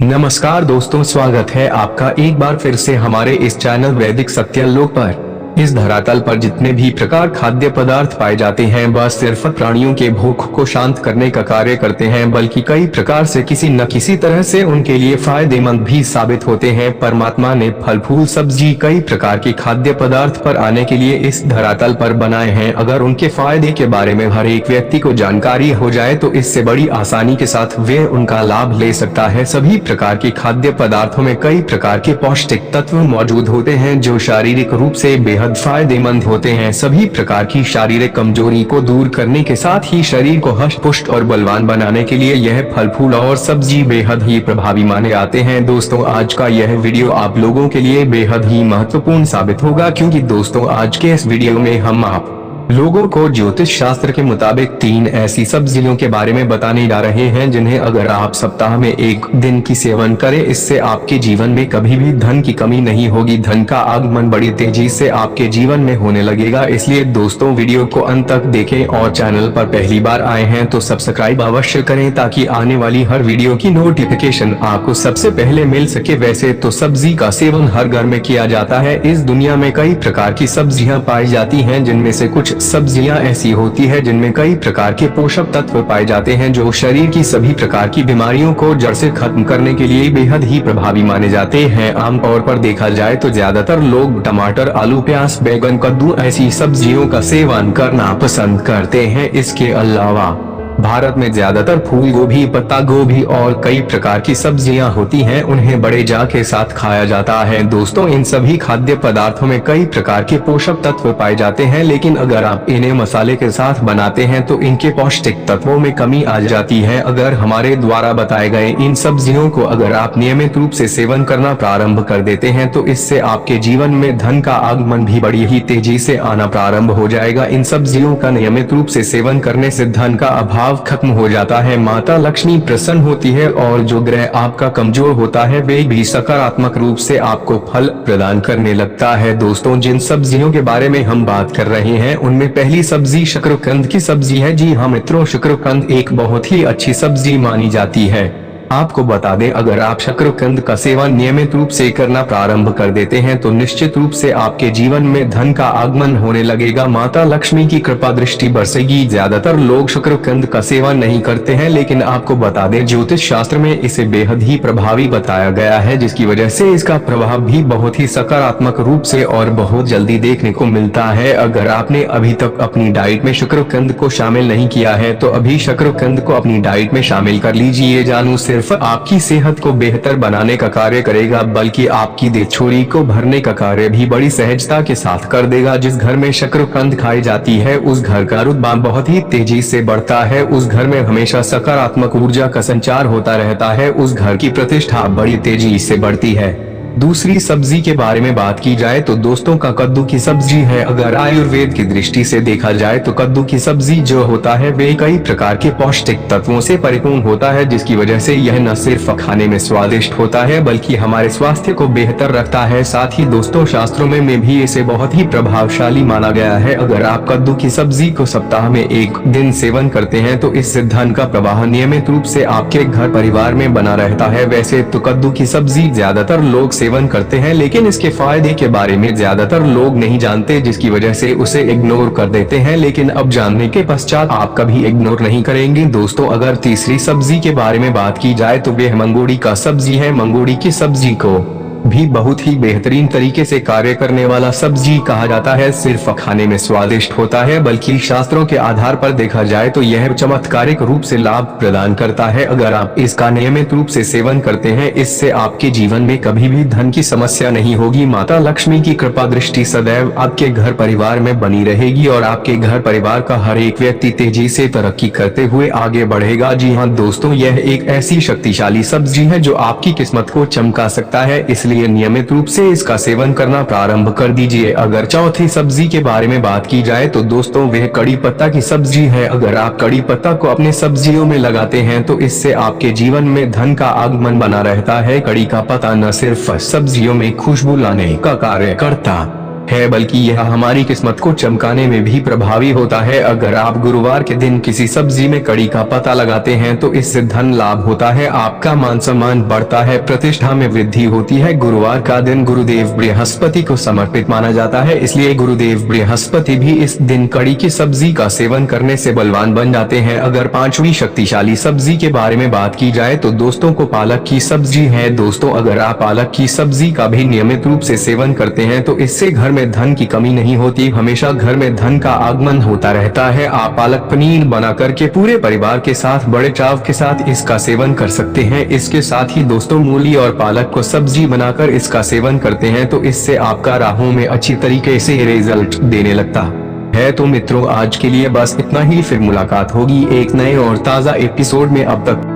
नमस्कार दोस्तों, स्वागत है आपका एक बार फिर से हमारे इस चैनल वैदिक सत्यालोक पर। इस धरातल पर जितने भी प्रकार खाद्य पदार्थ पाए जाते हैं वह सिर्फ प्राणियों के भूख को शांत करने का कार्य करते हैं, बल्कि कई प्रकार से किसी न किसी तरह से उनके लिए फायदेमंद भी साबित होते हैं। परमात्मा ने फल फूल सब्जी कई प्रकार के खाद्य पदार्थ पर आने के लिए इस धरातल पर बनाए हैं। अगर उनके फायदे के बारे में हर एक व्यक्ति को जानकारी हो जाए तो इससे बड़ी आसानी के साथ वे उनका लाभ ले सकता है। सभी प्रकार के खाद्य पदार्थों में कई प्रकार के पौष्टिक तत्व मौजूद होते हैं जो शारीरिक रूप से बेहद फायदेमंद होते हैं। सभी प्रकार की शारीरिक कमजोरी को दूर करने के साथ ही शरीर को हष्ट पुष्ट और बलवान बनाने के लिए यह फल फूल और सब्जी बेहद ही प्रभावी माने जाते हैं। दोस्तों, आज का यह वीडियो आप लोगों के लिए बेहद ही महत्वपूर्ण साबित होगा, क्योंकि दोस्तों आज के इस वीडियो में हम आप लोगों को ज्योतिष शास्त्र के मुताबिक 3 ऐसी सब्जियों के बारे में बताने जा रहे हैं जिन्हें अगर आप सप्ताह में एक दिन की सेवन करें, इससे आपके जीवन में कभी भी धन की कमी नहीं होगी। धन का आगमन बड़ी तेजी से आपके जीवन में होने लगेगा। इसलिए दोस्तों, वीडियो को अंत तक देखें और चैनल पर पहली बार आए हैं तो सब्सक्राइब अवश्य करें ताकि आने वाली हर वीडियो की नोटिफिकेशन आपको सबसे पहले मिल सके। वैसे तो सब्जी का सेवन हर घर में किया जाता है। इस दुनिया में कई प्रकार की सब्जियां पाई जाती हैं, जिनमें से कुछ सब्जियां ऐसी होती है जिनमें कई प्रकार के पोषक तत्व पाए जाते हैं जो शरीर की सभी प्रकार की बीमारियों को जड़ से खत्म करने के लिए बेहद ही प्रभावी माने जाते हैं। आमतौर पर देखा जाए तो ज्यादातर लोग टमाटर, आलू, प्याज, बैगन, कद्दू ऐसी सब्जियों का सेवन करना पसंद करते हैं। इसके अलावा भारत में ज्यादातर फूल गोभी, पत्ता गोभी और कई प्रकार की सब्जियां होती हैं, उन्हें बड़े जा के साथ खाया जाता है। दोस्तों, इन सभी खाद्य पदार्थों में कई प्रकार के पोषक तत्व पाए जाते हैं, लेकिन अगर आप इन्हें मसाले के साथ बनाते हैं तो इनके पौष्टिक तत्वों में कमी आ जाती है। अगर हमारे द्वारा बताए गए इन सब्जियों को अगर आप नियमित रूप से सेवन करना प्रारंभ कर देते हैं तो इससे आपके जीवन में धन का आगमन भी बड़ी ही तेजी से आना प्रारंभ हो जाएगा। इन सब्जियों का नियमित रूप से सेवन करने से धन का अभाव खत्म हो जाता है, माता लक्ष्मी प्रसन्न होती है और जो ग्रह आपका कमजोर होता है वे भी सकारात्मक रूप से आपको फल प्रदान करने लगता है। दोस्तों, जिन सब्जियों के बारे में हम बात कर रहे हैं उनमें पहली सब्जी शकरकंद की सब्जी है। जी हाँ मित्रों, शकरकंद एक बहुत ही अच्छी सब्जी मानी जाती है। आपको बता दें, अगर आप शकरकंद का सेवन नियमित रूप से करना प्रारंभ कर देते हैं तो निश्चित रूप से आपके जीवन में धन का आगमन होने लगेगा। माता लक्ष्मी की कृपा दृष्टि बरसेगी। ज्यादातर लोग शकरकंद का सेवन नहीं करते हैं, लेकिन आपको बता दें ज्योतिष शास्त्र में इसे बेहद ही प्रभावी बताया गया है, जिसकी वजह से इसका प्रभाव भी बहुत ही सकारात्मक रूप से और बहुत जल्दी देखने को मिलता है। अगर आपने अभी तक अपनी डाइट में शकरकंद को शामिल नहीं किया है तो अभी शकरकंद को अपनी डाइट में शामिल कर लीजिए। जानू सिर्फ आपकी सेहत को बेहतर बनाने का कार्य करेगा, बल्कि आपकी दिलचोरी को भरने का कार्य भी बड़ी सहजता के साथ कर देगा। जिस घर में शकरकंद खाई जाती है उस घर का रुतबा बहुत ही तेजी से बढ़ता है। उस घर में हमेशा सकारात्मक ऊर्जा का संचार होता रहता है। उस घर की प्रतिष्ठा बड़ी तेजी से बढ़ती है। दूसरी सब्जी के बारे में बात की जाए तो दोस्तों का कद्दू की सब्जी है। अगर आयुर्वेद की दृष्टि से देखा जाए तो कद्दू की सब्जी जो होता है वे कई प्रकार के पौष्टिक तत्वों से परिपूर्ण होता है, जिसकी वजह से यह न सिर्फ खाने में स्वादिष्ट होता है बल्कि हमारे स्वास्थ्य को बेहतर रखता है। साथ ही दोस्तों, शास्त्रों में भी इसे बहुत ही प्रभावशाली माना गया है। अगर आप कद्दू की सब्जी को सप्ताह में एक दिन सेवन करते हैं तो इससे धन का प्रवाह नियमित रूप से आपके घर परिवार में बना रहता है। वैसे तो कद्दू की सब्जी ज्यादातर लोग सेवन करते हैं, लेकिन इसके फायदे के बारे में ज्यादातर लोग नहीं जानते, जिसकी वजह से उसे इग्नोर कर देते हैं। लेकिन अब जानने के पश्चात आप कभी इग्नोर नहीं करेंगे। दोस्तों, अगर तीसरी सब्जी के बारे में बात की जाए तो वे मंगोड़ी का सब्जी है। मंगोड़ी की सब्जी को भी बहुत ही बेहतरीन तरीके से कार्य करने वाला सब्जी कहा जाता है। सिर्फ खाने में स्वादिष्ट होता है बल्कि शास्त्रों के आधार पर देखा जाए तो यह चमत्कारिक रूप से लाभ प्रदान करता है। अगर आप इसका नियमित रूप से सेवन करते हैं, इससे आपके जीवन में कभी भी धन की समस्या नहीं होगी। माता लक्ष्मी की कृपा दृष्टि सदैव आपके घर परिवार में बनी रहेगी और आपके घर परिवार का हर एक व्यक्ति तेजी से तरक्की करते हुए आगे बढ़ेगा। जी हाँ दोस्तों, यह एक ऐसी शक्तिशाली सब्जी है जो आपकी किस्मत को चमका सकता है, इसलिए नियमित रूप से इसका सेवन करना प्रारंभ कर दीजिए। अगर चौथी सब्जी के बारे में बात की जाए तो दोस्तों वह कड़ी पत्ता की सब्जी है। अगर आप कड़ी पत्ता को अपने सब्जियों में लगाते हैं तो इससे आपके जीवन में धन का आगमन बना रहता है। कड़ी का पत्ता न सिर्फ सब्जियों में खुशबू लाने का कार्य करता है, बल्कि यह हमारी किस्मत को चमकाने में भी प्रभावी होता है। अगर आप गुरुवार के दिन किसी सब्जी में कड़ी का पता लगाते हैं तो इससे धन लाभ होता है, आपका मान सम्मान बढ़ता है, प्रतिष्ठा में वृद्धि होती है। गुरुवार का दिन गुरुदेव बृहस्पति को समर्पित माना जाता है, इसलिए गुरुदेव बृहस्पति भी इस दिन कड़ी की सब्जी का सेवन करने से बलवान बन जाते हैं। अगर पांचवी शक्तिशाली सब्जी के बारे में बात की जाए तो दोस्तों को पालक की सब्जी है। दोस्तों, अगर आप पालक की सब्जी का भी नियमित रूप से सेवन करते हैं तो इससे घर में धन की कमी नहीं होती, हमेशा घर में धन का आगमन होता रहता है। आप पालक पनीर बना करके पूरे परिवार के साथ बड़े चाव के साथ इसका सेवन कर सकते हैं। इसके साथ ही दोस्तों, मूली और पालक को सब्जी बनाकर इसका सेवन करते हैं तो इससे आपका राहु में अच्छी तरीके से रिजल्ट देने लगता है। तो मित्रों, आज के लिए बस इतना ही, फिर मुलाकात होगी एक नए और ताज़ा एपिसोड में। अब तक